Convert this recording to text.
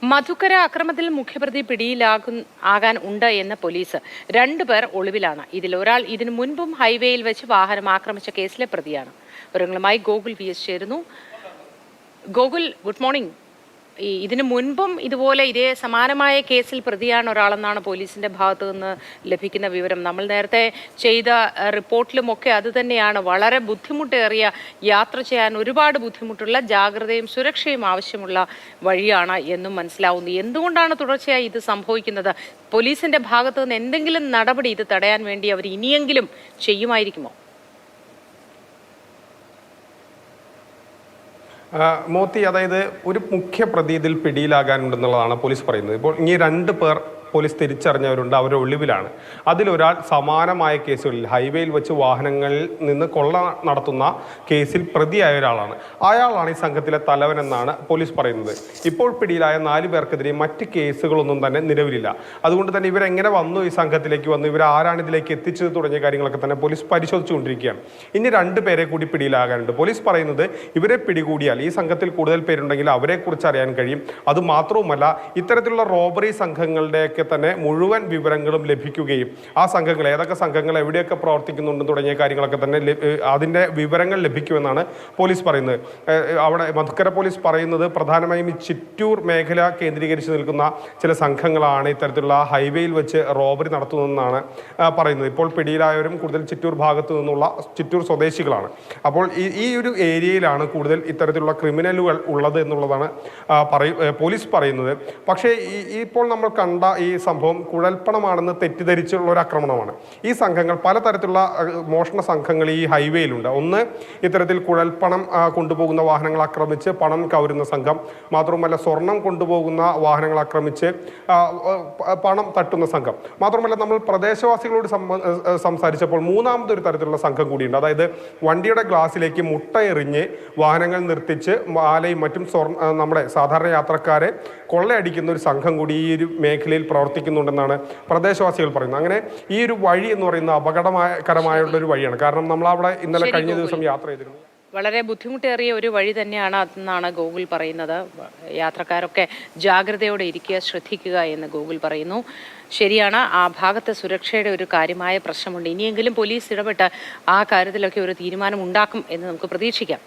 മധുക്കര അക്രമത്തിൽ മുഖ്യപ്രതി പിടിയിലാകാൻ ഉണ്ട് എന്ന് പോലീസ്. 2 പേർ ഒളിവിലാണ്. ഇതിൽ ഒരാൾ ഇതിനു മുൻപും ഹൈവേയിൽ വെച്ച് വാഹനം ആക്രമിച്ച കേസിലെ പ്രതിയാണ്. വിവരങ്ങളുമായി ഗോകുൽ VS ചേരുന്നു. Gokul, good morning. ഇതിനു മുൻപും ഇതുപോലെ ഇതേ സമാനമായ കേസിൽ പ്രതിയാണ് ഒരാളെന്നാണ് പോലീസിന്റെ ഭാഗത്തു നിന്ന് ലഭിക്കുന്ന വിവരം. നമ്മൾ നേരത്തെ ചെയ്ത റിപ്പോർട്ടിലുമൊക്കെ അതുതന്നെയാണ്. വളരെ ബുദ്ധിമുട്ടേറിയ, യാത്ര ചെയ്യാൻ ഒരുപാട് ബുദ്ധിമുട്ടുള്ള, ജാഗ്രതയും സുരക്ഷയും ആവശ്യമുള്ള വഴിയാണ് എന്നും മനസ്സിലാവുന്നു. എന്തുകൊണ്ടാണ് തുടർച്ചയായി ഇത് സംഭവിക്കുന്നത്? പോലീസിന്റെ ഭാഗത്തു നിന്ന് എന്തെങ്കിലും നടപടി ഇത് തടയാൻ വേണ്ടി അവർ ഇനിയെങ്കിലും ചെയ്യുമായിരിക്കുമോ? മോത്തി, അതായത് ഒരു മുഖ്യ പ്രതി ഇതിൽ പിടിയിലാകാനുണ്ടെന്നുള്ളതാണ് പോലീസ് പറയുന്നത്. ഇപ്പോൾ ഇനി 2 പേർ പോലീസ് തിരിച്ചറിഞ്ഞവരുണ്ട്, അവർ ഒളിവിലാണ്. അതിലൊരാൾ സമാനമായ കേസുകളിൽ ഹൈവേയിൽ വെച്ച് വാഹനങ്ങളിൽ നിന്ന് കൊള്ള നടത്തുന്ന കേസിൽ പ്രതിയായ ഒരാളാണ്. അയാളാണ് ഈ സംഘത്തിലെ തലവനെന്നാണ് പോലീസ് പറയുന്നത്. ഇപ്പോൾ പിടിയിലായ 4 പേർക്കെതിരെ മറ്റ് കേസുകളൊന്നും തന്നെ നിലവിലില്ല. അതുകൊണ്ട് തന്നെ ഇവരെങ്ങനെ വന്നു, ഈ സംഘത്തിലേക്ക് വന്നു, ഇവർ ആരാണ് ഇതിലേക്ക് എത്തിച്ചത് തുടങ്ങിയ കാര്യങ്ങളൊക്കെ തന്നെ പോലീസ് പരിശോധിച്ചുകൊണ്ടിരിക്കുകയാണ്. ഇനി 2 പേരെ കൂടി പിടിയിലാകാനുണ്ട്. പോലീസ് പറയുന്നത് ഇവരെ പിടികൂടിയാൽ ഈ സംഘത്തിൽ കൂടുതൽ പേരുണ്ടെങ്കിൽ അവരെക്കുറിച്ച് അറിയാൻ കഴിയും. അതുമാത്രവുമല്ല, ഇത്തരത്തിലുള്ള റോബറി സംഘങ്ങളുടെ തന്നെ മുഴുവൻ വിവരങ്ങളും ലഭിക്കുകയും ആ സംഘങ്ങൾ, ഏതൊക്കെ സംഘങ്ങൾ എവിടെയൊക്കെ പ്രവർത്തിക്കുന്നുണ്ട് തുടങ്ങിയ കാര്യങ്ങളൊക്കെ തന്നെ അതിൻ്റെ വിവരങ്ങൾ ലഭിക്കുമെന്നാണ് പോലീസ് പറയുന്നത്. അവിടെ മധുക്കര പോലീസ് പറയുന്നത് പ്രധാനമായും ഈ ചിറ്റൂർ മേഖല കേന്ദ്രീകരിച്ച് നിൽക്കുന്ന ചില സംഘങ്ങളാണ് ഇത്തരത്തിലുള്ള ഹൈവേയിൽ വെച്ച് റോബറി നടത്തുന്നതെന്നാണ് പറയുന്നത്. ഇപ്പോൾ പിടിയിലായവരും കൂടുതൽ ചിറ്റൂർ ഭാഗത്തു നിന്നുള്ള ചിറ്റൂർ സ്വദേശികളാണ്. അപ്പോൾ ഈ ഒരു ഏരിയയിലാണ് കൂടുതൽ ഇത്തരത്തിലുള്ള ക്രിമിനലുകൾ ഉള്ളത് എന്നുള്ളതാണ് പോലീസ് പറയുന്നത്. പക്ഷേ ഇപ്പോൾ നമ്മൾ കണ്ട ഈ സംഭവം കുഴൽപ്പണമാണെന്ന് തെറ്റിദ്ധരിച്ചുള്ള ഒരു ആക്രമണമാണ്. ഈ സംഘങ്ങൾ പലതരത്തിലുള്ള മോഷണ സംഘങ്ങൾ ഈ ഹൈവേയിലുണ്ട്. ഒന്ന്, ഇത്തരത്തിൽ കുഴൽപ്പണം കൊണ്ടുപോകുന്ന വാഹനങ്ങൾ ആക്രമിച്ച് പണം കവരുന്ന സംഘം. മാത്രമല്ല, സ്വർണം കൊണ്ടുപോകുന്ന വാഹനങ്ങൾ ആക്രമിച്ച് പണം തട്ടുന്ന സംഘം. മാത്രമല്ല, നമ്മൾ പ്രദേശവാസികളോട് സംസാരിച്ചപ്പോൾ മൂന്നാമതൊരു തരത്തിലുള്ള സംഘം കൂടിയുണ്ട്. അതായത് വണ്ടിയുടെ ഗ്ലാസ്സിലേക്ക് മുട്ട എറിഞ്ഞ് വാഹനങ്ങൾ നിർത്തിച്ച് മാലയും മറ്റും നമ്മുടെ സാധാരണ യാത്രക്കാരെ കൊള്ളയടിക്കുന്ന ഒരു സംഘം കൂടി ഈ ഒരു മേഖലയിൽ പ്രവർത്തിക്കുന്നുണ്ടെന്നാണ് പ്രദേശവാസികൾ പറയുന്നത്. അങ്ങനെ ഈ ഒരു വഴി എന്ന് പറയുന്നത് അപകടകരമായുള്ള ഒരു വഴിയാണ്. കാരണം നമ്മൾ അവിടെ ഇന്നലെ കഴിഞ്ഞ ദിവസം യാത്ര ചെയ്തിരുന്നു. വളരെ ബുദ്ധിമുട്ടേറിയ ഒരു വഴി തന്നെയാണ് അതെന്നാണ് ഗോകുൽ പറയുന്നത്. യാത്രക്കാരൊക്കെ ജാഗ്രതയോടെ ഇരിക്കുക, ശ്രദ്ധിക്കുക എന്ന് ഗോകുൽ പറയുന്നു. ശരിയാണ്, ആ ഭാഗത്ത് സുരക്ഷയുടെ ഒരു കാര്യമായ പ്രശ്നമുണ്ട്. ഇനിയെങ്കിലും പോലീസ് ഇടപെട്ട് ആ കാര്യത്തിലൊക്കെ ഒരു തീരുമാനം ഉണ്ടാക്കും എന്ന് നമുക്ക് പ്രതീക്ഷിക്കാം.